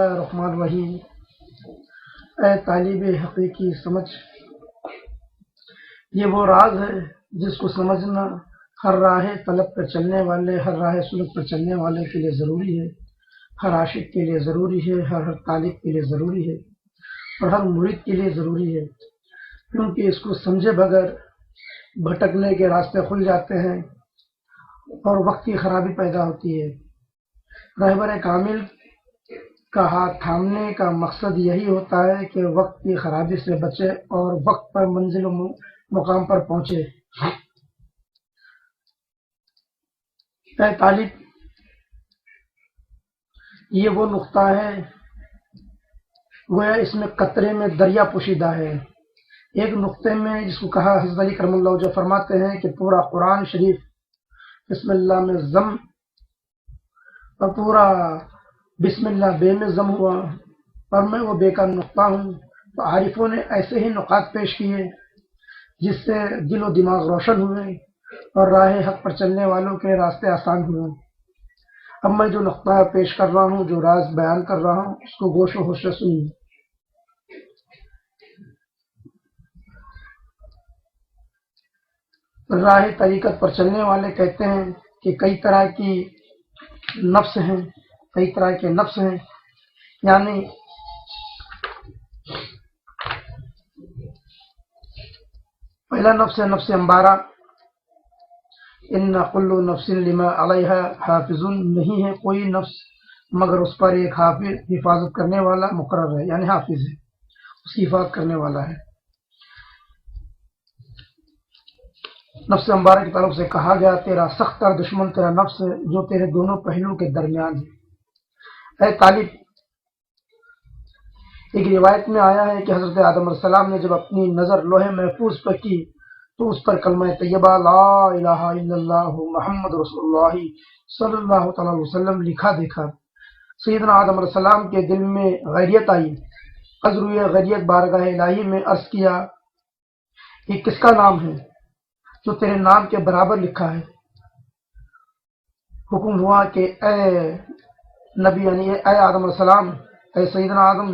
الرحمن الرحیم۔ اے طالب حقیقی سمجھ، یہ وہ راز ہے جس کو سمجھنا ہر راہ طلب پر چلنے والے، ہر راہ سلوک پر چلنے والے کے لیے ضروری ہے، ہر عاشق کے لیے ضروری ہے، ہر طالب کے لیے ضروری ہے اور ہر مرید کے لیے ضروری ہے، کیونکہ اس کو سمجھے بغیر بھٹکنے کے راستے کھل جاتے ہیں اور وقت کی خرابی پیدا ہوتی ہے۔ رہبر کامل کا ہاتھ تھامنے کا مقصد یہی ہوتا ہے کہ وقت کی خرابی سے بچے اور وقت پر منزل و مقام پر پہنچے۔ اے طالب، یہ وہ نقطہ ہے گویا اس میں قطرے میں دریا پوشیدہ ہے۔ ایک نقطے میں جس کو کہا حضرت علی کرم اللہ وجہ فرماتے ہیں کہ پورا قرآن شریف بسم اللہ میں ضم اور پورا بسم اللہ بے میں ضم ہوا اور میں وہ بے کا نقطہ ہوں۔ تو عارفوں نے ایسے ہی نقاط پیش کیے جس سے دل و دماغ روشن ہوئے اور راہ حق پر چلنے والوں کے راستے آسان ہوئے۔ اب میں جو نقطہ پیش کر رہا ہوں، جو راز بیان کر رہا ہوں، اس کو گوش و ہوش سے سنیے۔ راہ طریقت پر چلنے والے کہتے ہیں کہ کئی طرح کے نفس ہیں، یعنی پہلا نفس ہے نفس امبارہ، ان کل نفس لما علیہا حافظ، نہیں ہے کوئی نفس مگر اس پر ایک حافظ حفاظت کرنے والا مقرر ہے، یعنی حافظ ہے، اس کی حفاظت کرنے والا ہے۔ نفس امبارہ کی طرف سے کہا گیا تیرا سخت تر دشمن تیرا نفس ہے جو تیرے دونوں پہلو کے درمیان ہے۔ اے طالب، ایک روایت میں آیا ہے کہ حضرت آدم علیہ السلام نے جب اپنی نظر لوح محفوظ پر کی تو اس پر کلمہ طیبہ لا الہ الا اللہ محمد رسول اللہ صلی اللہ تعالی علیہ وسلم لکھا دیکھا۔ سیدنا آدم علیہ السلام کے دل میں غیریت آئی، از روئے غیریت بارگاہ الہی میں عرض کیا، یہ کس کا نام ہے جو تیرے نام کے برابر لکھا ہے؟ حکم ہوا کہ اے نبی، یعنی اے آدم علیہ السلام، اے سیدنا آدم،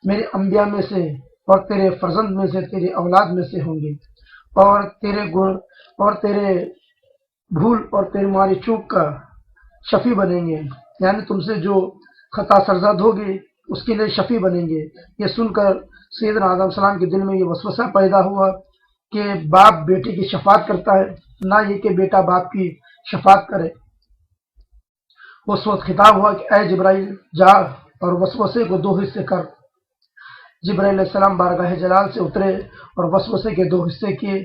میرے انبیاء میں سے اور تیرے فرزند میں سے، تیری اولاد میں سے ہوں گے اور تیرے گن اور تیرے بھول اور تمہاری چوک کا شفیع بنیں گے، یعنی تم سے جو خطا سرزد ہوگی اس کے لیے شفیع بنیں گے۔ یہ سن کر سیدنا آدم علیہ السلام کے دل میں یہ وسوسہ پیدا ہوا کہ باپ بیٹے کی شفاعت کرتا ہے، نہ یہ کہ بیٹا باپ کی شفاعت کرے۔ اس وقت خطاب ہوا کہ اے جبرائیل، جا اور وسوسے کو دو حصے کر۔ جبرائیل علیہ السلام بارگاہ جلال سے اترے اور وسوسے کے دو حصے کیے،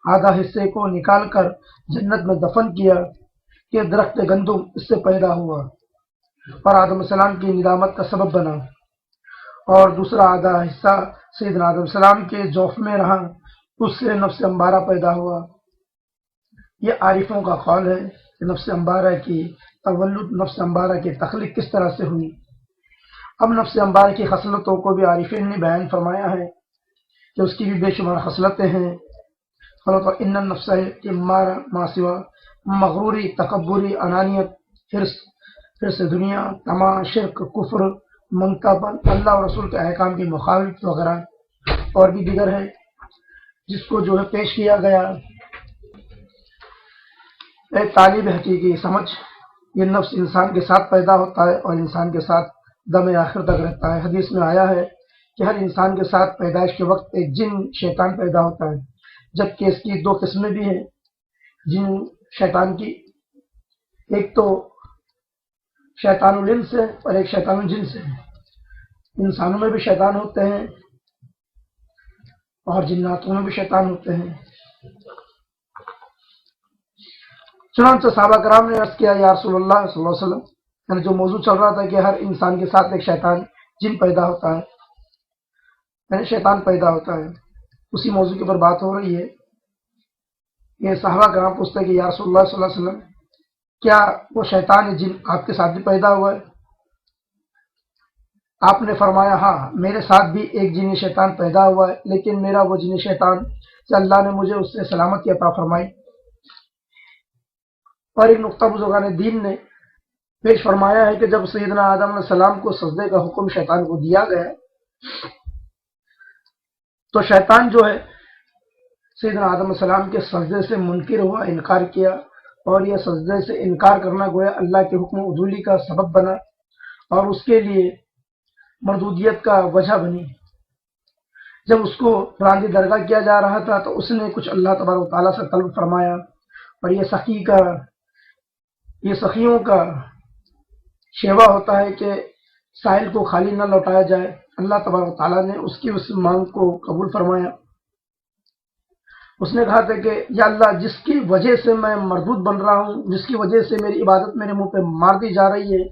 آدھا حصے کو نکال کر جنت میں دفن کیا کہ درخت گندم اس سے پیدا ہوا اور آدم علیہ السلام کی ندامت کا سبب بنا، اور دوسرا آدھا حصہ سیدنا آدم علیہ السلام کے جوف میں رہا، اس سے نفس امبارہ پیدا ہوا۔ یہ عارفوں کا قول ہے کہ نفس امبارہ کی تولد، نفس امبارہ کی تخلیق کس طرح سے ہوئی۔ اب نفس امبارہ کی خصلتوں کو بھی عارفین نے بیان فرمایا ہے کہ اس کی بھی بے شمار خصلتیں ہیں۔ ان النفس امارہ ما سوا مغروری، تکبری، انانیت، حرص دنیا، طمع، شرک، کفر، منتبن، اللہ اور رسول کے احکام کی مخالفت وغیرہ اور بھی دیگر ہے، جس کو جو ہے پیش کیا گیا۔ اے طالب حقیقی سمجھ، یہ نفس انسان کے ساتھ پیدا ہوتا ہے اور انسان کے ساتھ دم آخر تک رہتا ہے۔ حدیث میں آیا ہے کہ ہر انسان کے ساتھ پیدائش کے وقت ایک جن شیطان پیدا ہوتا ہے، جبکہ اس کی دو قسمیں بھی ہیں جن شیطان کی، ایک تو شیطان الانس ہے اور ایک شیطان الجن سے ہے۔ انسانوں میں بھی شیطان ہوتے ہیں اور جناتوں میں بھی شیطان ہوتے ہیں۔ چنانچہ صحابہ کرام نے عرض کیا، یا رسول اللہ صلی اللہ علیہ وسلم، یعنی جو موضوع چل رہا تھا کہ ہر انسان کے ساتھ ایک شیطان جن پیدا ہوتا ہے، یعنی شیطان پیدا ہوتا ہے، اسی موضوع کے اوپر بات ہو رہی ہے۔ یہ صحابہ کرام پوچھتے ہیں کہ یا رسول اللہ صلی اللہ علیہ وسلم، کیا وہ شیطان جن آپ کے ساتھ بھی پیدا ہوا ہے؟ آپ نے فرمایا، ہاں، میرے ساتھ بھی ایک جنی شیطان پیدا ہوا ہے، لیکن میرا وہ جنی شیطان سے اللہ نے مجھے اس سے سلامتی عطا فرمائی۔ اور ایک نقطہ بزرگان دین نے پیش فرمایا ہے کہ جب سیدنا آدم علیہ السلام کو سجدے کا حکم شیطان کو دیا گیا تو شیطان جو ہے سیدنا آدم علیہ السلام کے سجدے سے منکر ہوا، انکار کیا، اور یہ سجدے سے انکار کرنا گویا اللہ کے حکم عدولی کا سبب بنا اور اس کے لیے مردودیت کا وجہ بنی۔ جب اس کو راندی درگاہ کیا جا رہا تھا تو اس نے کچھ اللہ تبارک و تعالیٰ سے طلب فرمایا، اور یہ سخیوں کا شیوا ہوتا ہے کہ سائل کو خالی نہ لوٹایا جائے۔ اللہ تبارک و تعالیٰ نے اس کی اس مانگ کو قبول فرمایا۔ اس نے کہا تھا کہ یا اللہ، جس کی وجہ سے میں مردود بن رہا ہوں، جس کی وجہ سے میری عبادت میرے منہ پہ مار دی جا رہی ہے،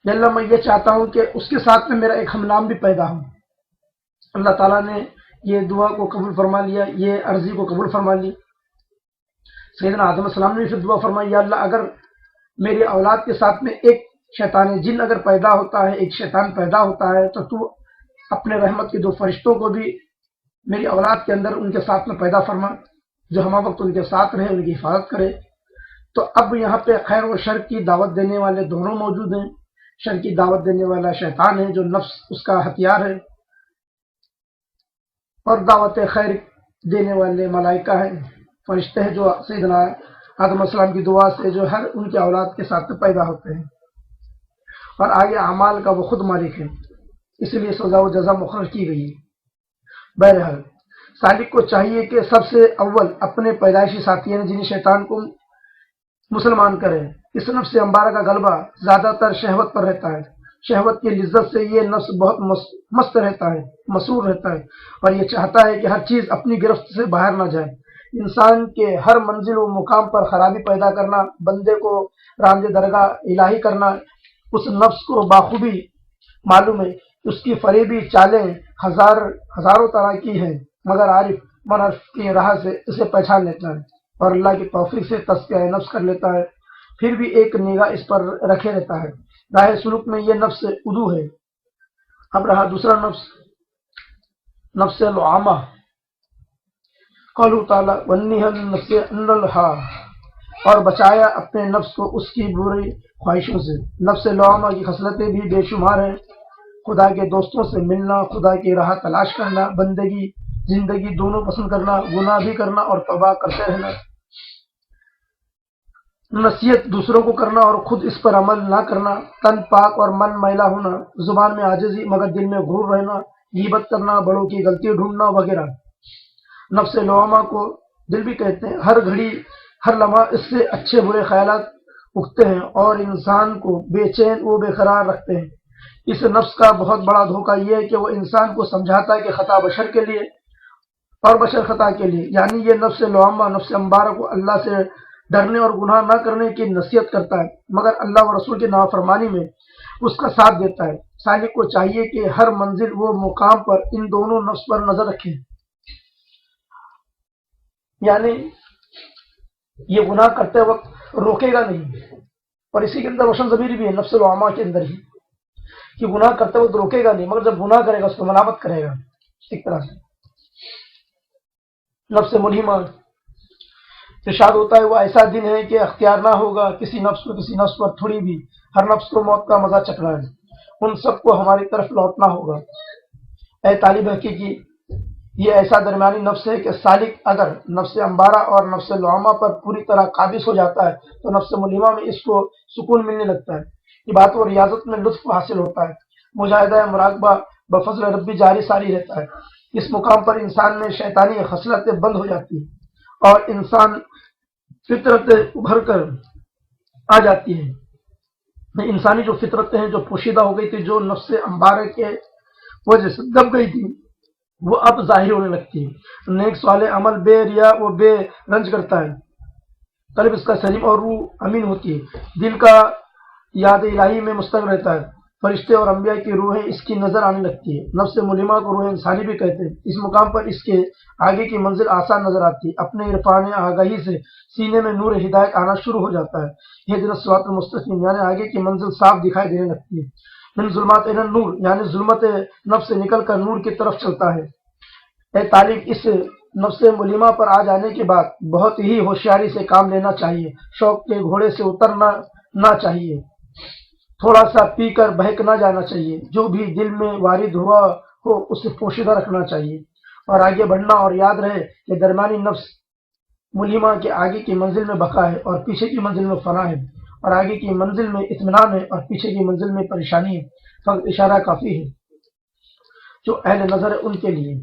یا اللہ میں یہ چاہتا ہوں کہ اس کے ساتھ میں میرا ایک ہم نام بھی پیدا ہو۔ اللہ تعالیٰ نے یہ دعا کو قبول فرما لیا، یہ عرضی کو قبول فرما لی۔ سیدنا آدم علیہ السلام نے پھر دعا فرمائی، یا اللہ اگر میری اولاد کے ساتھ میں ایک شیطان جن اگر پیدا ہوتا ہے، ایک شیطان پیدا ہوتا ہے، تو اپنے رحمت کے دو فرشتوں کو بھی میری اولاد کے اندر ان کے ساتھ میں پیدا فرما، جو ہمہ وقت ان کے ساتھ رہے، ان کی حفاظت کرے۔ تو اب یہاں پہ خیر و شر کی دعوت دینے والے دونوں موجود ہیں۔ شر کی دعوت دینے والا شیطان ہے جو نفس اس کا ہتھیار ہے، اور دعوت خیر دینے والے ملائکہ ہیں، فرشتے ہیں، جو سیدنا آدم علیہ السلام کی دعا سے جو ہر ان کے اولاد کے ساتھ پیدا ہوتے ہیں، اور آگے اعمال کا وہ خود مالک ہے، اس لیے سزا و جزا مقرر کی گئی ہے۔ بہرحال سالک کو چاہیے کہ سب سے اول اپنے پیدائشی ساتھی یعنی جن شیطان کو مسلمان کرے۔ اس نفس امبارہ کا غلبہ زیادہ تر شہوت پر رہتا ہے۔ شہوت کی لذت سے یہ نفس بہت مست رہتا ہے، مسرور رہتا ہے، اور یہ چاہتا ہے کہ ہر چیز اپنی گرفت سے باہر نہ جائے۔ انسان کے ہر منزل و مقام پر خرابی پیدا کرنا، بندے کو راندِ درگاہ الہی کرنا، اس نفس کو بخوبی معلوم ہے۔ اس کی فریبی چالیں ہزاروں طرح کی ہیں، مگر عارف منحرف کی راہ سے اسے پہچان لیتا ہے اور اللہ کی توفیق سے تزکیہ نفس کر لیتا ہے، پھر بھی ایک نگاہ اس پر رکھے رہتا ہے۔ راہ سلوک میں یہ نفس عدو ہے۔ اب رہا دوسرا نفس، نفس لعامہ۔ قوله تعالیٰ وَالنِّهَا لِلنَّفْسِ أَنَّ الْهَا، اور بچایا اپنے نفس کو اس کی بری خواہشوں سے۔ نفس لعامہ کی خصلتیں بھی بے شمار ہیں: خدا کے دوستوں سے ملنا، خدا کی راہ تلاش کرنا، بندگی زندگی دونوں پسند کرنا، گناہ بھی کرنا اور توبہ کرتے رہنا، نصیحت دوسروں کو کرنا اور خود اس پر عمل نہ کرنا، تن پاک اور من میلا ہونا، زبان میں عاجزی مگر دل میں غرور رہنا، غیبت کرنا، بڑوں کی غلطی ڈھونڈنا وغیرہ۔ نفس لوامہ کو دل بھی کہتے ہیں۔ ہر گھڑی ہر لمحہ اس سے اچھے برے خیالات اٹھتے ہیں اور انسان کو بے چین و بے قرار رکھتے ہیں۔ اس نفس کا بہت بڑا دھوکہ یہ ہے کہ وہ انسان کو سمجھاتا ہے کہ خطا بشر کے لیے اور بشر خطا کے لیے، یعنی یہ نفس لوامہ نفس امبارہ کو اللہ سے ڈرنے اور گناہ نہ کرنے کی نصیحت کرتا ہے، مگر اللہ و رسول کی نافرمانی میں اس کا ساتھ دیتا ہے۔ سالک کو چاہیے کہ ہر منزل و مقام پر ان دونوں نفس پر نظر رکھیں، یعنی یہ گناہ کرتے وقت روکے گا نہیں، اور اسی کے اندر روشن ضمیر بھی ہے نفس العامہ کے اندر ہی، کہ گناہ کرتے وقت روکے گا نہیں، مگر جب گناہ کرے گا اس کو ملامت کرے گا۔ ایک طرح سے نفس ملہمہ ارشاد ہوتا ہے وہ ایسا دن ہے کہ اختیار نہ ہوگا کسی نفس پر تھوڑی بھی، ہر نفس کو موت کا مزہ چکھنا ہے، ان سب کو ہماری طرف لوٹنا ہوگا۔ اے طالب حقیقی، یہ ایسا درمیانی نفس ہے کہ سالک اگر نفس امبارہ اور نفس لعامہ پر پوری طرح قابض ہو جاتا ہے تو نفس ملہمہ میں اس کو سکون ملنے لگتا ہے، عبادت و ریاضت میں لطف حاصل ہوتا ہے، مجاہدہ مراقبہ بفضل ربی جاری ساری رہتا ہے۔ اس مقام پر انسان میں شیطانی خصلتیں بند ہو جاتی ہیں اور انسان فطرت ابھر کر آ جاتی ہے۔ انسانی جو فطرتیں ہیں جو پوشیدہ ہو گئی تھی، جو نفس امبارہ کے وجہ سے دب گئی تھی، وہ اب ظاہر ہونے لگتی ہے۔ نیک صالح عمل بے ریا و بے رنج کرتا ہے، قلب اس کا سلیم اور روح امین ہوتی ہے، دل کا یاد الہی میں مستغرق رہتا ہے، فرشتے اور انبیاء کی روحیں اس کی نظر آنے لگتی ہے۔ نفس ملہمہ کو روح انسانی بھی کہتے ہیں۔ اس مقام پر اس کے آگے کی منزل آسان نظر آتی ہے، اپنے عرفان آگاہی سے سینے میں نور ہدایت آنا شروع ہو جاتا ہے، اہدنا الصراط المستقیم، یعنی آگے کی منزل صاف دکھائی دینے لگتی ہے۔ من ظلمات الی النور، یعنی ظلمت نفس سے نکل کر نور کی طرف چلتا ہے۔ اے طالب، اس نفس ملیمہ پر آ جانے کے بعد بہت ہی ہوشیاری سے کام لینا چاہیے، شوق کے گھوڑے سے اترنا نہ چاہیے، تھوڑا سا پی کر بہک نہ جانا چاہیے، جو بھی دل میں وارد ہوا ہو اسے پوشیدہ رکھنا چاہیے اور آگے بڑھنا، اور یاد رہے کہ درمیانی نفس ملیمہ کے آگے کی منزل میں بقا ہے اور پیچھے کی منزل میں فنا ہے، اور آگے کی منزل میں اطمینان ہے اور پیچھے کی منزل میں پریشانی ہے، فقط اشارہ کافی ہے جو اہل نظر ہے ان کے لیے۔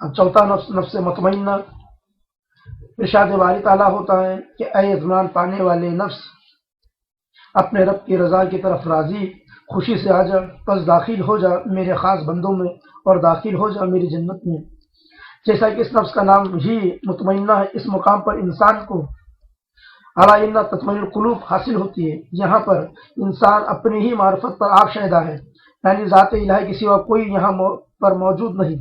اب چوتھا نفس، نفس مطمئنہ، ارشاد باری تعالیٰ ہوتا ہے کہ اے اطمینان پانے والے نفس، اپنے رب کی رضا کی طرف راضی خوشی سے آ جا، بس داخل ہو جا میرے خاص بندوں میں اور داخل ہو جا میری جنت میں۔ جیسا کہ اس نفس کا نام ہی مطمئنہ ہے، اس مقام پر انسان کو الا ان تطمئن القلوب حاصل ہوتی ہے۔ یہاں پر انسان اپنی ہی معرفت پر آگ شیدا ہے، یعنی ذات الہی کے سوا کوئی یہاں پر موجود نہیں،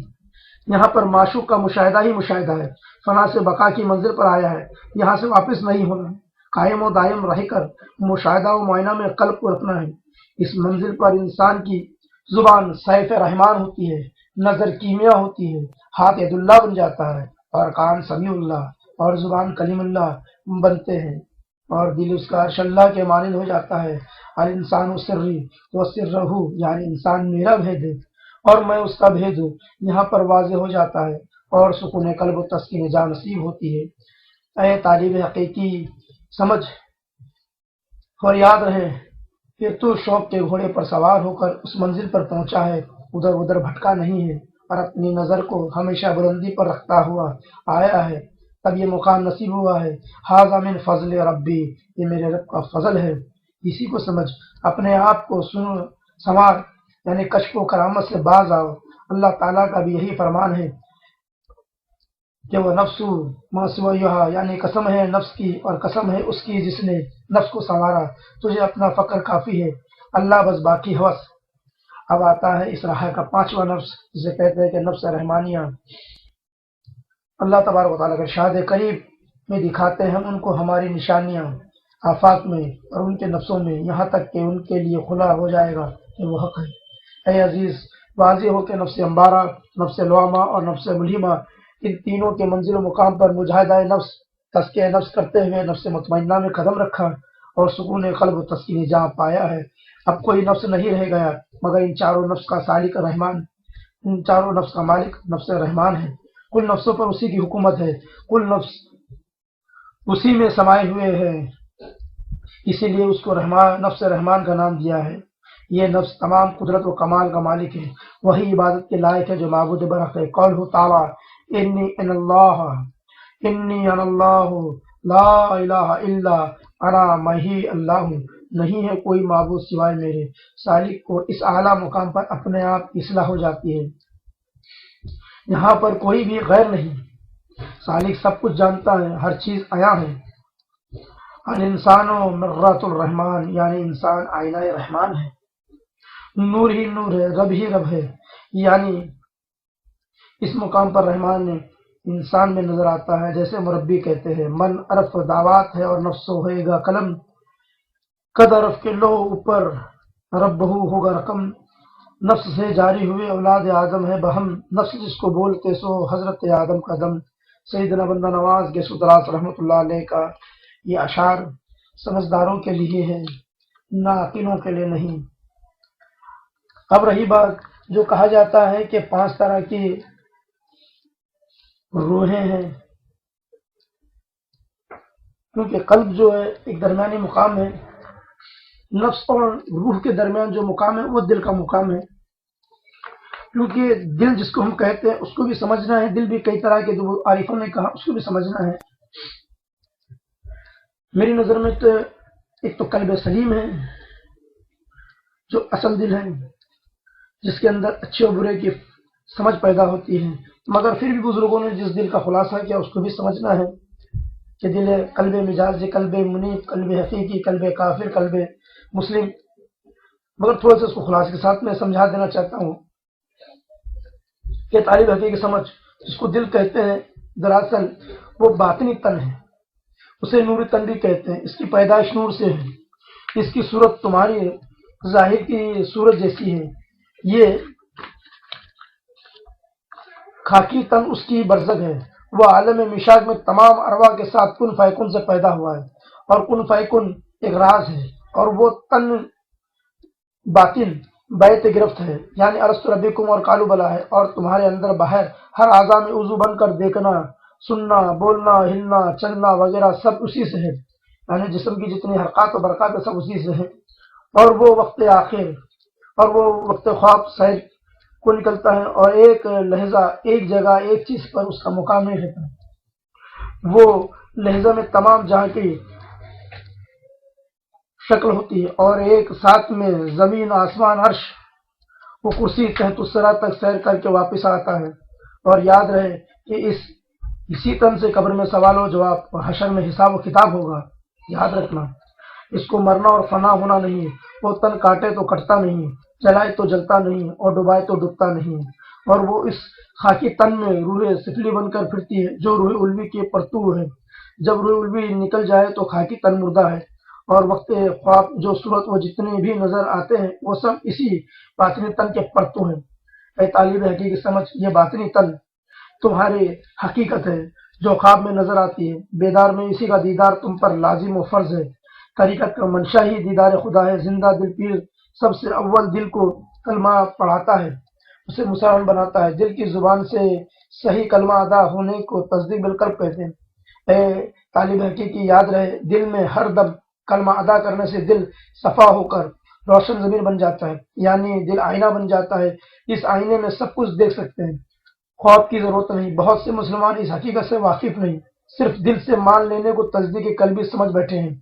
یہاں پر معشوق کا مشاہدہ ہی مشاہدہ ہے، فنا سے بقا کی منزل پر آیا ہے، یہاں سے واپس نہیں ہونا، قائم و دائم رہ کر مشاہدہ و معائنہ میں قلب کو رکھنا ہے۔ اس منزل پر انسان کی زبان سیف رحمان ہوتی ہے، نظر کیمیا ہوتی ہے، ہاتھ ید اللہ بن جاتا ہے، اور کان سمیع اللہ، اور زبان کلیم اللہ بنتے ہیں، اور دل اس کا عرش اللہ کے مانند ہو جاتا ہے۔ الانسان سری و سرہ، یعنی انسان میرا بھید ہے اور میں اس کا بھید ہوں، یہاں پر واضح ہو جاتا ہے اور سکون قلب و تسکین جان نصیب ہوتی ہے۔ اے طالب حقیقی، سمجھ اور یاد رہے کہ تو شوق کے گھوڑے پر سوار ہو کر اس منزل پر پہنچا ہے، ادھر ادھر بھٹکا نہیں ہے، اور اپنی نظر کو ہمیشہ بلندی پر رکھتا ہوا آیا ہے، تب یہ مقام نصیب ہوا ہے۔ ھذا من فضل ربی، یہ میرے رب کا فضل ہے، اسی کو سمجھ، اپنے آپ کو سنوار، یعنی کشف و کرامت سے باز آؤ۔ اللہ تعالیٰ کا بھی یہی فرمان ہے کہ وہ نفس ما سویہا، یعنی قسم ہے نفس کی اور قسم ہے اس کی جس نے نفس کو سنوارا، تجھے اپنا فقر کافی ہے، اللہ بس باقی ہوس۔ اب آتا ہے اس راہ کا پانچواں نفس، جسے کہتے ہیں کہ نفس رحمانیہ۔ اللہ تبارک و تعالیٰ کا ارشاد قریب میں دکھاتے ہیں ان کو ہماری نشانیاں آفاق میں اور ان کے نفسوں میں، یہاں تک کہ ان کے لیے کھلا ہو جائے گا کہ وہ حق ہے۔ اے عزیز، واضح ہو کہ نفس امبارہ، نفس لوامہ اور نفس ملہمہ، ان تینوں کے منزل و مقام پر مجاہدہ نفس، تزکیہ نفس کرتے ہوئے نفس مطمئنہ میں قدم رکھا اور سکون قلب و تسکین جہاں پایا ہے۔ اب کوئی نفس نہیں رہ گیا مگر ان چاروں نفس کا سالک رحمان، ان چاروں نفس کا مالک نفس رحمان ہے۔ کل نفسوں پر اسی کی حکومت ہے، کل نفس اسی میں سمائے ہوئے ہیں، اسی لیے اس کو نفس رحمان کا نام دیا ہے۔ یہ نفس تمام قدرت و کمال کا مالک ہے، وہی عبادت کے لائق ہے جو معبود برحق ہے۔ قولہ تعالیٰ انی انا اللہ لا الہ الا انا، میں ہی اللہ ہوں، نہیں ہے کوئی معبود سوائے میرے۔ سالک کو اس اعلیٰ مقام پر اپنے آپ کی اصلاح ہو جاتی ہے، یہاں پر کوئی بھی غیر نہیں، سالک سب کچھ جانتا ہے، ہر چیز عیاں ہے۔ الانسان مرآۃ الرحمن، یعنی انسان آئینہ رحمان ہے، نور ہی نور ہے، رب ہی رب ہے، یعنی اس مقام پر رحمان نے انسان میں نظر آتا ہے، جیسے مربی کہتے ہیں من عرف دعوات ہے اور نفس ہوئے گا قلم، قد عرف کے لو اوپر رب بہو ہوگا رقم، نفس سے جاری ہوئے اولاد آدم ہے بہم، نفس جس کو بولتے سو حضرت آدم کا دم۔ سیدنا بندہ نواز کے سدراس رحمۃ اللہ علیہ کا یہ اشعار سمجھداروں کے لیے ہے، ناقلوں کے لیے نہیں۔ اب رہی بات جو کہا جاتا ہے کہ 5 طرح کی روحیں ہیں، کیونکہ قلب جو ہے ایک درمیانی مقام ہے، نفس اور روح کے درمیان جو مقام ہے وہ دل کا مقام ہے، کیونکہ دل جس کو ہم کہتے ہیں اس کو بھی سمجھنا ہے، دل بھی کئی طرح کے جو عارفوں نے کہا اس کو بھی سمجھنا ہے۔ میری نظر میں تو ایک تو قلب سلیم ہے جو اصل دل ہے، جس کے اندر اچھے اور برے کی سمجھ پیدا ہوتی ہے، مگر پھر بھی بزرگوں نے جس دل کا خلاصہ کیا اس کو بھی سمجھنا ہے کہ دل ہے قلب مجاز، قلب منیب، قلب حقیقی، قلب کافر، قلب مسلم۔ مگر تھوڑا سا اس کو خلاصے کے ساتھ میں سمجھا دینا چاہتا ہوں کہ طالب حقیقی سمجھ جس کو دل کہتے ہیں دراصل وہ باطنی تن ہے، اسے نوری تن بھی کہتے ہیں، اس کی پیدائش نور سے ہے، اس کی صورت تمہاری ظاہر کی صورت جیسی ہے، یہ خاکی تن اس کی برزخ ہے، وہ عالم مشاق میں تمام ارواح کے ساتھ کن فیکن سے پیدا ہوا ہے، اور کن فیکن ایک راز ہے، اور وہ تن باطن بیت گرفت ہے، یعنی ارسط ربکم اور کالو بلا ہے، اور تمہارے اندر باہر ہر اعضاء میں عضو بن کر دیکھنا، سننا، بولنا، ہلنا، چلنا وغیرہ سب اسی سے ہے، یعنی جسم کی جتنی حرکات و برکات ہے سب اسی سے ہے، اور وہ وقت آخر اور وہ وقت خواب سیر کو نکلتا ہے، اور ایک لہجہ ایک جگہ ایک چیز پر اس کا مقام نہیں رہتا، وہ لہجہ میں تمام جہاں کی شکل ہوتی ہے، اور ایک ساتھ میں زمین، آسمان، عرش و کرسی تحت الثری تک سیر کر کے واپس آتا ہے، اور یاد رہے کہ اسی تن سے قبر میں سوال و جواب اور حشر میں حساب و کتاب ہوگا، یاد رکھنا، اس کو مرنا اور فنا ہونا نہیں، وہ تن کاٹے تو کٹتا نہیں، جلائے تو جلتا نہیں، اور ڈبائے تو ڈوبتا نہیں، اور وہ اس خاکی تن میں روح سفلی بن کر پھرتی ہے جو روح الوی کی پرتو ہے، جب روح الوی نکل جائے تو خاکی تن مردہ ہے، اور وقت خواب جو صورت و جتنے بھی نظر آتے ہیں وہ سب اسی باطنی تن کے پرتو ہیں۔ اے طالب حقیقت سمجھ، یہ باطنی تن تمہاری حقیقت ہے جو خواب میں نظر آتی ہے، بیدار میں اسی کا دیدار تم پر لازم و فرض ہے، طریقت کا منشا ہی دیدار خدا ہے، زندہ دل پیر سب سے اول دل کو کلمہ پڑھاتا ہے، اسے مسلمان بناتا ہے، دل کی زبان سے صحیح کلمہ ادا ہونے کو تصدیق بالقلب کہتے ہیں۔ اے طالب حقیقی یاد رہے، دل میں ہر دم کلمہ ادا کرنے سے دل صفا ہو کر روشن ضمیر بن جاتا ہے، یعنی دل آئینہ بن جاتا ہے، اس آئینے میں سب کچھ دیکھ سکتے ہیں، خواب کی ضرورت نہیں۔ بہت سے مسلمان اس حقیقت سے واقف نہیں، صرف دل سے مان لینے کو تصدیق قلبی سمجھ بیٹھے ہیں،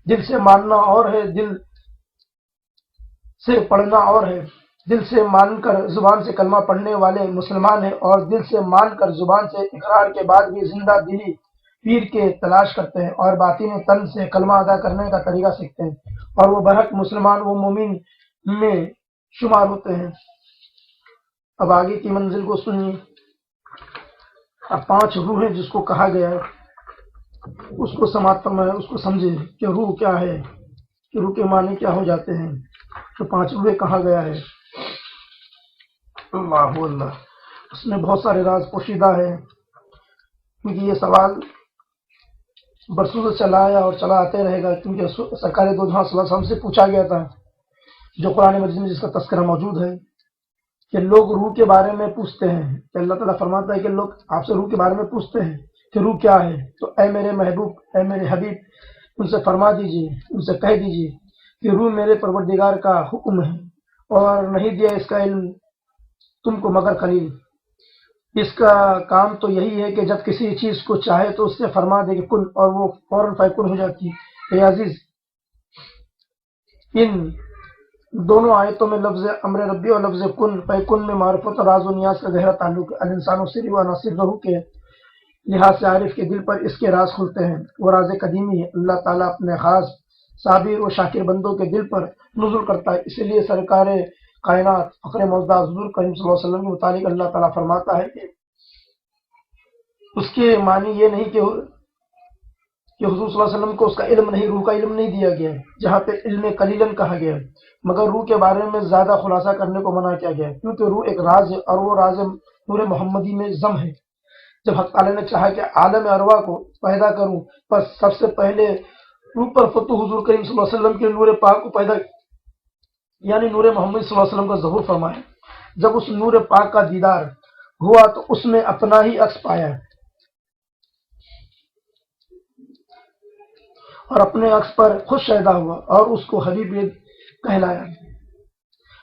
دل سے ماننا اور ہے، دل سے پڑھنا اور ہے، دل سے مان کر زبان سے کلمہ پڑھنے والے مسلمان ہیں، اور دل سے مان کر زبان سے اقرار کے بعد بھی زندہ دلی پیر کے تلاش کرتے ہیں، اور باطن تن سے کلمہ ادا کرنے کا طریقہ سیکھتے ہیں، اور وہ برحق مسلمان و مومن میں شمار ہوتے ہیں۔ اب آگے کی منزل کو سنیے۔ اب 5 روحیں جس کو کہا گیا ہے اس کو سماعت فرمائے، اس کو سمجھے کہ روح کیا ہے، کہ روح کے معنی کیا ہو جاتے ہیں، تو 5 روحیں کہا گیا ہے۔ اللہ اللہ، اس میں بہت سارے راز پوشیدہ ہے، کیونکہ یہ سوال برسوں سے چلا آیا اور چلا آتے رہے گا، کیونکہ سرکار دو جہاں صلی اللہ علیہ وسلم سے پوچھا گیا تھا، جو قرآن مجید میں جس کا تذکرہ موجود ہے، کہ لوگ روح کے بارے میں پوچھتے ہیں، کہ اللہ تعالیٰ فرماتا ہے کہ لوگ آپ سے روح کے بارے میں پوچھتے ہیں کہ روح کیا ہے، تو اے میرے محبوب، اے میرے حبیب، ان سے فرما دیجیے، ان سے کہہ دیجیے کہ روح میرے پروردگار کا حکم ہے، اور نہیں دیا اس کا علم تم کو مگر خلیل، اس کا کام تو یہی ہے کہ جب کسی چیز کو چاہے تو اس سے فرما دے کہ کن، اور وہ فوراً فیکن ہو جاتی ہے۔ اے عزیز، ان دونوں آیتوں میں لفظ امر ربی اور لفظ کن فیکن میں معرفت اور راز و نیاز کا گہرا تعلق ہے۔ الانسان و سری و ناصر رہو کے لحاظ سے عارف کے دل پر اس کے راز کھلتے ہیں، وہ راز قدیمی ہے، اللہ تعالیٰ اپنے خاص صابر و شاکر بندوں کے دل پر نزول کرتا ہے، اس لیے سرکار کائنات فخر موجودہ حضور کریم صلی اللہ علیہ وسلم کے متعلق اللہ تعالیٰ فرماتا ہے کہ اس کے معنی یہ نہیں کہ حضور صلی اللہ علیہ وسلم کو اس کا علم نہیں، روح کا علم نہیں دیا گیا ہے، جہاں پہ علم قلیلاً کہا گیا ہے، مگر روح کے بارے میں زیادہ خلاصہ کرنے کو منع کیا گیا ہے، کیونکہ روح ایک راز ہے، اور وہ راز نور محمدی میں ضم ہے۔ جب حق تعالیٰ نے چاہا کہ عالم ارواح کو پیدا کروں، بس سب سے پہلے روح پر فتح حضور کریم صلی اللہ علیہ وسلم کے نور پاک کو پیدا، یعنی نور محمد صلی اللہ علیہ وسلم کا ظہور فرمایا۔ جب اس نور پاک کا دیدار ہوا تو اس میں اپنا ہی عکس پایا، اور اپنے عکس پر خود شیدا ہوا، اور اس کو حبیب کہلایا۔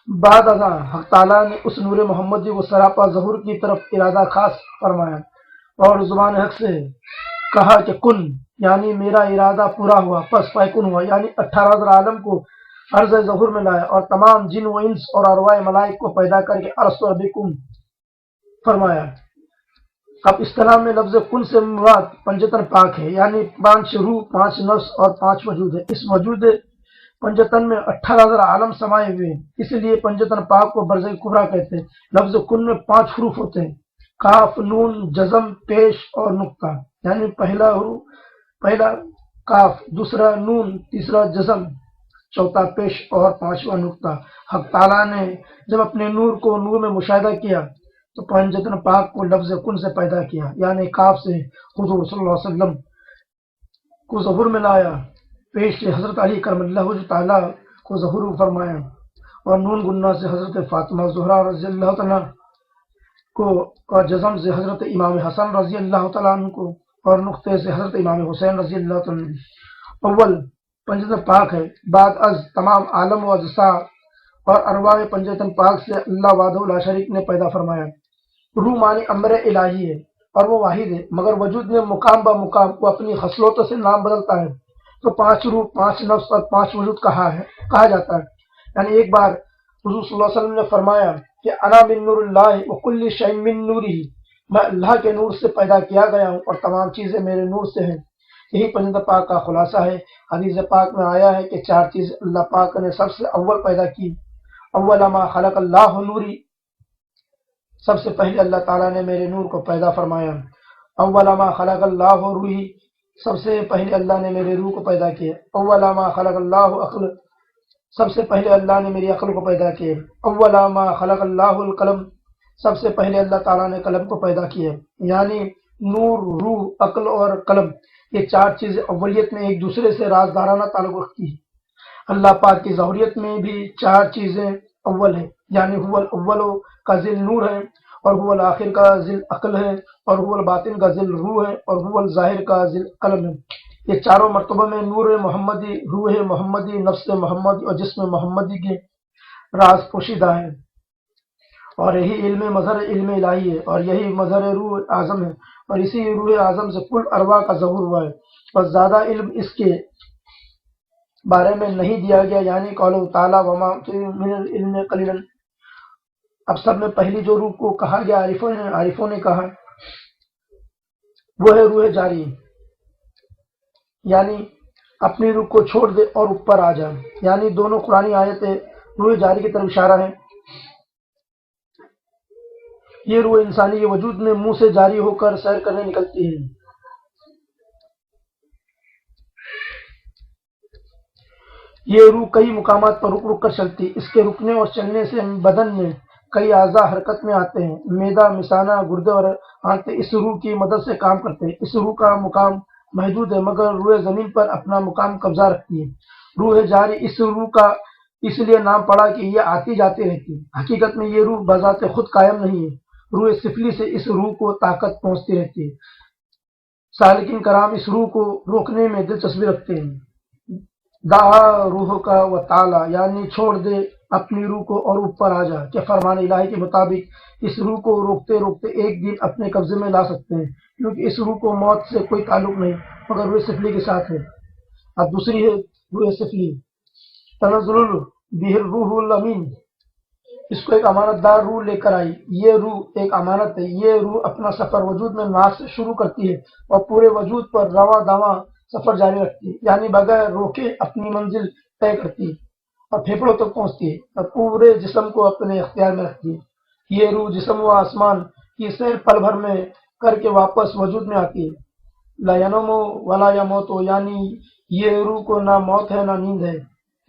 بعد ازاں حق تعالیٰ نے اس نور محمدی کو سراپا ظہور کی طرف ارادہ خاص فرمایا، اور زبان حق سے کہا کہ کن، یعنی میرا ارادہ پورا ہوا، پس فیکن ہوا، یعنی 18 عالم کو عرض ظہور میں لایا، اور تمام جن و انس اور ارواح ملائک کو پیدا کر کے ارسطو ربکم فرمایا۔ اب اصطلاح میں لفظ کن سے مراد پنجتن پاک ہے، یعنی 5 روح، 5 نفس اور 5 وجود ہے۔ اس وجود پنجتن میں 18 عالم سمائے ہوئے ہیں، اس لیے پنجتن پاک کو برزخ کبریٰ کہتے ہیں۔ لفظ کن میں 5 حروف ہوتے ہیں، کاف، نون، جزم، پیش اور نقطہ، یعنی پہلا کاف، دوسرا نون، تیسرا جزم، چوتھا پیش اور 5واں نقطہ۔ حق تعالیٰ نے جب اپنے نور کو نور میں مشاہدہ کیا تو پنجتن پاک کو لفظ کن سے پیدا کیا، یعنی کاف سے حضور صلی اللہ علیہ وسلم کو ظہور میں لایا، پیش کے حضرت علی کرم اللہ تعالیٰ کو ظہور فرمایا، اور نون گنہ سے حضرت فاطمہ زہرا رضی اللہ تعالیٰ کو، اور جزم سے حضرت امام حسن رضی اللہ تعالیٰ عنہ کو، اور نقطے سے حضرت امام حسین رضی اللہ تعالیٰ عنہ۔ اول پنجتن پاک ہے، بعد از تمام عالم و اجزا اور ارواح پنجتن پاک سے اللہ وحدہ لا شریک نے پیدا فرمایا۔ روح معنی امر الہی ہے اور وہ واحد ہے، مگر وجود میں مقام با مقام وہ اپنی خصلتوں سے نام بدلتا ہے، تو 5 روح، 5 نفس اور 5 وجود کہا جاتا ہے۔ یعنی ایک بار حضور صلی اللہ علیہ وسلم نے فرمایا کہ انا من نور اللہ وکل شیء من نورہ، میں اللہ کے نور سے پیدا کیا گیا ہوں اور تمام چیزیں میرے نور سے ہیں۔ یہی پنجتن پاک کا خلاصہ ہے۔ حدیث پاک میں آیا ہے کہ 4 چیزیں اللہ پاک نے سب سے اول پیدا کی۔ اول ما خلق اللہ نوری، سب سے پہلے اللہ تعالیٰ نے میرے نور کو پیدا فرمایا۔ اول ما خلق اللہ روحی، سب سے پہلے اللہ نے میرے روح کو پیدا کیا۔ اول ما خلق اللہ عقل، سب سے پہلے اللہ نے میری عقل کو پیدا کیا۔ اول ما خلق اللہ القلم، سب سے پہلے اللہ تعالیٰ نے قلم کو پیدا کیا۔ یعنی نور، روح، عقل اور قلم، یہ 4 چیزیں اولیت میں ایک دوسرے سے رازدارانہ تعلق رکھتی ہیں۔ اللہ پاک کی ظہوریت میں بھی 4 چیزیں اول ہیں، یعنی هو الاول کا ذل نور ہے، اور هو الآخر کا ذل عقل ہے، اور هو الباطن کا ذل روح ہے، اور هو الظاہر کا ذل قلم ہے۔ یہ چاروں مرتبہ میں نور محمدی، روح محمدی، نفس محمدی اور جسم محمدی کے راز پوشیدہ ہیں، اور یہی مظہر علم الہی ہے، اور یہی مظہر روح اعظم ہے، اور اسی روح اعظم سے کل ارواح کا ظہور ہوا ہے، اور زیادہ علم اس کے بارے میں نہیں دیا گیا، یعنی قول تعالیٰ وما من العلم قلیلا۔ اب سب میں پہلی جو روح کو کہا گیا، عارفوں نے کہا، وہ ہے روح جاری، یعنی اپنی روح کو چھوڑ دے اور اوپر آ جائے، یعنی دونوں قرآنی آیتیں روح جاری کی طرف اشارہ ہیں۔ یہ روح انسانی کے وجود میں منہ سے جاری ہو کر سیر کرنے نکلتی ہے۔ یہ روح کئی مقامات پر رک رک کر چلتی، اس کے رکنے اور چلنے سے بدن میں کئی اعضاء حرکت میں آتے ہیں، معدہ، مثانہ، گردے اور آنتیں اس روح کی مدد سے کام کرتے ہیں۔ اس روح کا مقام محدود ہے، مگر روح زمین پر اپنا مقام قبضہ رکھتی ہے۔ روح جاری، اس روح کا اس لیے نام پڑا کہ یہ آتی جاتی رہتی ہے، حقیقت میں یہ روح بذات خود قائم نہیں ہے، روح سفلی سے اس روح کو طاقت پہنچتی رہتی ہے۔ سالکین کرام اس روح کو روکنے میں دلچسپی رکھتے ہیں۔ دعا روح کا و تعالی، یعنی چھوڑ دے اپنی روح کو اور اوپر آ جا، کہ فرمان الہی کے مطابق اس روح کو روکتے روکتے ایک دن اپنے قبضے میں لا سکتے ہیں، کیونکہ اس روح کو موت سے کوئی تعلق نہیں، مگر روح سفلی کے ساتھ ہے۔ اب دوسری ہے روح سفلی، تنزل بہ الروح الامین، اس کو ایک امانت دار روح لے کر آئی۔ یہ روح ایک امانت ہے، یہ روح اپنا سفر وجود میں ناس سے شروع کرتی ہے اور پورے وجود پر رواں دواں سفر جاری رکھتی ہے، یعنی بغیر روکے اپنی منزل طے کرتی ہے اور پھیپھڑوں تک پہنچتی ہے اور پورے جسم کو اپنے اختیار میں رکھتی ہے۔ یہ روح جسم و آسمان کی سیر پل بھر میں کر کے واپس وجود میں آتی ہے۔ لا ینم ولا یموت، یعنی یہ روح کو نہ موت ہے نہ نیند ہے،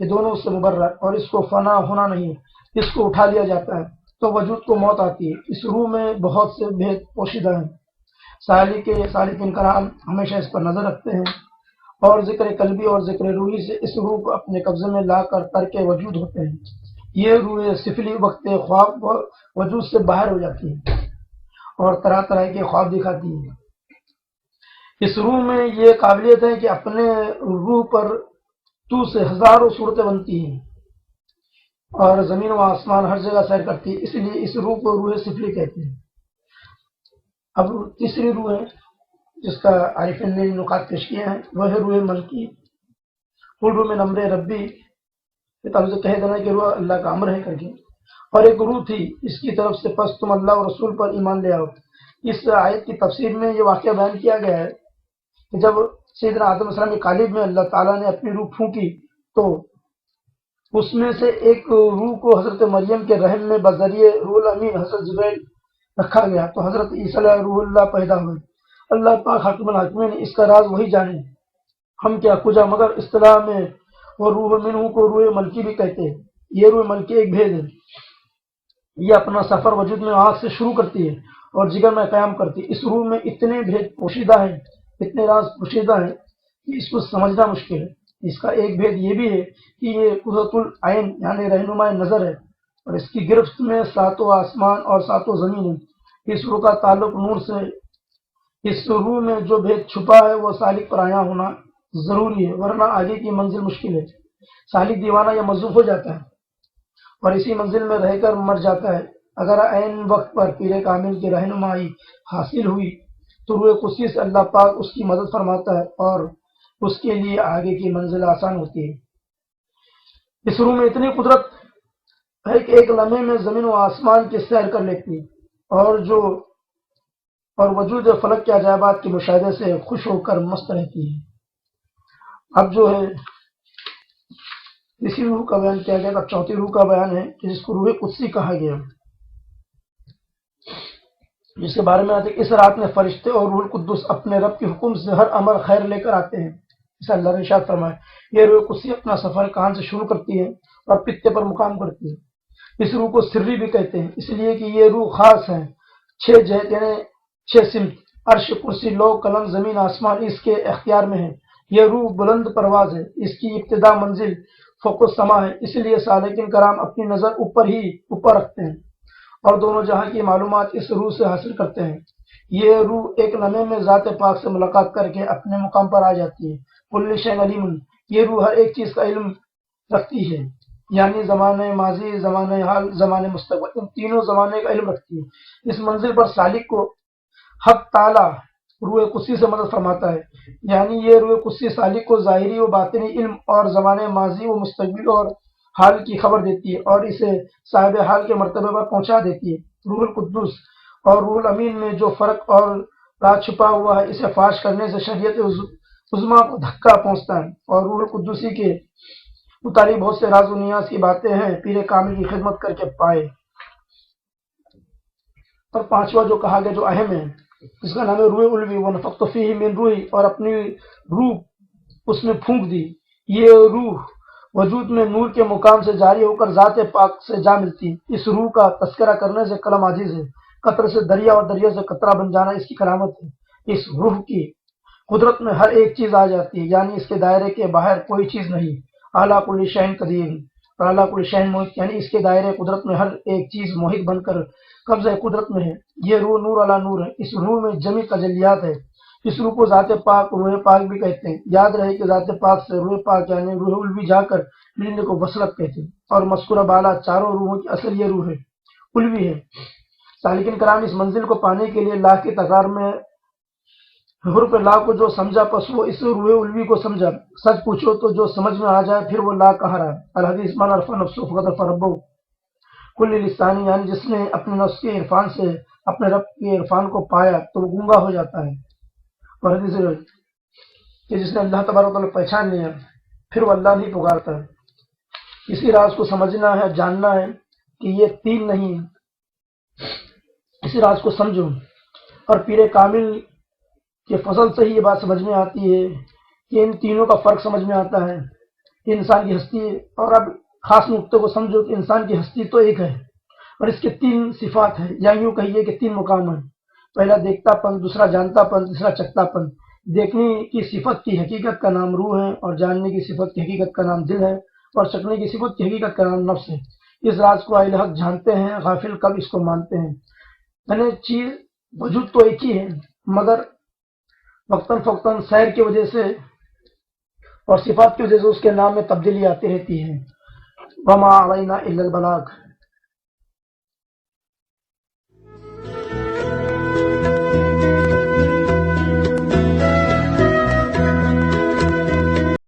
یہ دونوں اس سے مبرر، اور اس کو فنا ہونا نہیں ہے، اس کو اٹھا لیا جاتا ہے تو وجود کو موت آتی ہے۔ اس روح میں بہت سے بھید پوشیدہ ہیں، سالکین کرام ہمیشہ اس پر نظر رکھتے ہیں، اور ذکر قلبی اور ذکر روحی سے اس روح کو اپنے قبضے میں لا کر ترک وجود ہوتے ہیں۔ یہ روح سفلی وقت خواب وجود سے باہر ہو جاتی ہے اور طرح طرح کے خواب دکھاتی ہے۔ اس روح میں یہ قابلیت ہے کہ اپنے روح پر تو سے ہزاروں صورتیں بنتی ہیں اور زمین و آسمان ہر جگہ سیر کرتی ہے، اس لیے اس روح کو روح سفلی کہتے ہیں۔ اب تیسری روح ہے جس کا عارفین نے نکات پیش کیا ہے، وہ ہے روح ملکی۔ اردو میں نمر ربی سے کہہ دینا کہ روح اللہ کا امر ہے کر کے، اور ایک روح تھی اس کی طرف سے، پس تم اللہ اور رسول پر ایمان لے آؤ۔ اس آیت کی تفسیر میں یہ واقعہ بیان کیا گیا ہے کہ جب سیدنا آدم علیہ السلام کی قالب میں اللہ تعالیٰ نے اپنی روح پھونکی تو اس میں سے ایک روح کو حضرت مریم کے رحم میں بذریعہ روح الامین حضرت جبرائیل رکھا گیا، تو حضرت عیسیٰ علیہ روح اللہ پیدا ہوئے۔ اللہ پاک حاکم الحاکمین نے اس کا راز وہی جانے، ہم کیا کجا، مگر اصطلاح میں وہ روح منہ کو روح ملکی بھی کہتے ہیں۔ یہ روح ملکی ایک بھید ہے، یہ اپنا سفر وجود میں آنکھ سے شروع کرتی ہے اور جگر میں قیام کرتی ہے۔ اس روح میں اتنے بھید پوشیدہ ہیں، اتنے راز پوشیدہ ہیں کہ اس کو سمجھنا مشکل ہے۔ اس کا ایک بھید یہ بھی ہے کہ یہ قدرت العین یعنی رہنما نظر ہے، اور اس کی گرفت میں ساتوں آسمان اور ساتوں زمین ہے۔ اس روح کا تعلق نور سے۔ اس روح میں جو بھید چھپا ہے وہ سالک پر عیاں ہونا ضروری ہے، ورنہ آگے کی منزل مشکل ہے۔ سالک دیوانہ یا مجذوب ہو جاتا ہے اور اسی منزل میں رہ کر مر جاتا ہے۔ اگر عین وقت پر پیر کامل کی رہنمائی حاصل ہوئی تو روح قدسی سے اللہ پاک اس کی مدد فرماتا ہے اور اس کے لیے آگے کی منزل آسان ہوتی ہے۔ اس روح میں اتنی قدرت ہے کہ ایک لمحے میں زمین و آسمان کی سیر کر لیتی ہے اور وجود فلک کے عجائبات کے مشاہدے سے خوش ہو کر مست رہتی ہے۔ اب جو ہے اسی روح کا بیان کیا گیا، اب چوتھی روح کا بیان ہے کہ جس کو روح قدسی کہا گیا، جس کے بارے میں آتے اس رات میں فرشتے اور روح القدس اپنے رب کے حکم سے ہر امر خیر لے کر آتے ہیں، اسے اللہ نے ارشاد فرمایا۔ یہ روح قدسی اپنا سفر کان سے شروع کرتی ہے اور پتے پر مقام کرتی ہے۔ اس روح کو سری بھی کہتے ہیں، اس لیے کہ یہ روح خاص ہے۔ 6 جہت یعنی 6 سمت، عرش، کرسی، لوح قلم، زمین آسمان اس کے اختیار میں ہے۔ یہ روح بلند پرواز ہے، اس کی ابتدا منزل فوق السما ہے، اس لیے سالکین کرام اپنی نظر اوپر رکھتے ہیں اور دونوں جہاں کی معلومات اس روح سے حاصل کرتے ہیں۔ یہ روح ایک لمحے میں ذات پاک سے ملاقات کر کے اپنے مقام پر آ جاتی ہے۔ کل شیء علیم، یہ روح ہر ایک چیز کا علم رکھتی ہے، یعنی زمانے ماضی، زمانے حال، زمانے مستقبل، ان تینوں زمانے کا علم رکھتی ہے۔ اس منزل پر سالک کو حق تعالی روح قدسی سے مدد فرماتا ہے، یعنی یہ روح قدسی سالک کو ظاہری و باطنی علم اور زمانے ماضی و مستقبل اور حال کی خبر دیتی ہے اور اسے صاحب حال کے مرتبے پر پہنچا دیتی ہے۔ روح القدس اور روح الامین میں جو فرق اور راز چھپا ہوا ہے اسے فاش کرنے سے شریعت عظمیٰ کو دھکا پہنچتا ہے، اور روح القدسی کے متعلق بہت سے راز و نیاز کی باتیں ہیں پیر کامل کی خدمت کر کے پائے۔ اور پانچواں جو کہا گیا جو اہم ہے، اس کا نام ہے روح الوی، ونفخت فیہ من روحی، اور اپنی روح اس میں پھونک دی۔ یہ روح وجود میں نور کے مقام سے جاری ہو کر ذات پاک سے جا ملتی ہے۔ اس روح کا تذکرہ کرنے سے قلم عاجز ہے، قطرے سے دریا اور دریا سے قطرہ بن جانا اس کی کرامت ہے۔ اس روح کی قدرت میں ہر ایک چیز آ جاتی ہے، یعنی اس کے دائرے کے باہر کوئی چیز نہیں۔ اعلیٰ کل شیء قدیر اور اعلیٰ کل شیء محیط، یعنی اس کے دائرے قدرت میں ہر ایک چیز محیط بن کر قبضہ قدرت میں ہے۔ یہ روح نور علی نور ہے، اس روح میں جمی تجلیات ہے۔ اس روح کو ذات پاک روح پاک بھی کہتے ہیں۔ یاد رہے کہ ذات پاک سے روح پاک یعنی روح الوی جا کر ملنے کو وصلت کہتے ہیں، اور مذکورہ بالا چاروں روحوں کی اصل یہ روح ہے الوی ہے۔ سالکین کرام اس منزل کو پانے کے لیے لا کی تکرار میں حرف لا کو جو سمجھا پس وہ اس روح الوی کو سمجھا۔ سچ پوچھو تو جو سمجھ میں آ جائے پھر وہ لا کہہ رہا ہے۔ الحدیث من عرف نفسہ فقد عرف ربہ کل لسانی، یعنی جس نے اپنے نفس کے عرفان سے اپنے رب کے عرفان کو پایا تو وہ گنگا ہو جاتا ہے۔ اور حدیث کہ جس نے اللہ تبارک و تعالیٰ پہچان لیا پھر وہ اللہ نہیں پکارتا ہے۔ اسی راز کو سمجھنا ہے، جاننا ہے کہ یہ تین نہیں، اسی راز کو سمجھو، اور پیر کامل کے فضل سے ہی یہ بات سمجھ میں آتی ہے کہ ان تینوں کا فرق سمجھ میں آتا ہے کہ انسان کی ہستی، اور اب خاص نقطے کو سمجھو کہ انسان کی ہستی تو ایک ہے اور اس کے 3 صفات ہیں، یا یوں کہیے کہ 3 مقام ہیں۔ پہلا دیکھتا پن، دوسرا جانتا پن، تیسرا چکھتا پن۔ دیکھنے کی صفت کی حقیقت کا نام روح ہے، اور جاننے کی صفت کی حقیقت کا نام دل ہے، اور چکھنے کی صفت کی حقیقت کا نام نفس ہے۔ اس راز کو اہل حق جانتے ہیں، غافل کب اس کو مانتے ہیں۔ یعنی چیز وجود تو ایک ہی ہے، مگر وقتاً فوقتاً سیر کی وجہ سے اور صفات کی وجہ سے اس کے نام میں تبدیلی آتی رہتی ہے۔ وما علینا الا البلاغ۔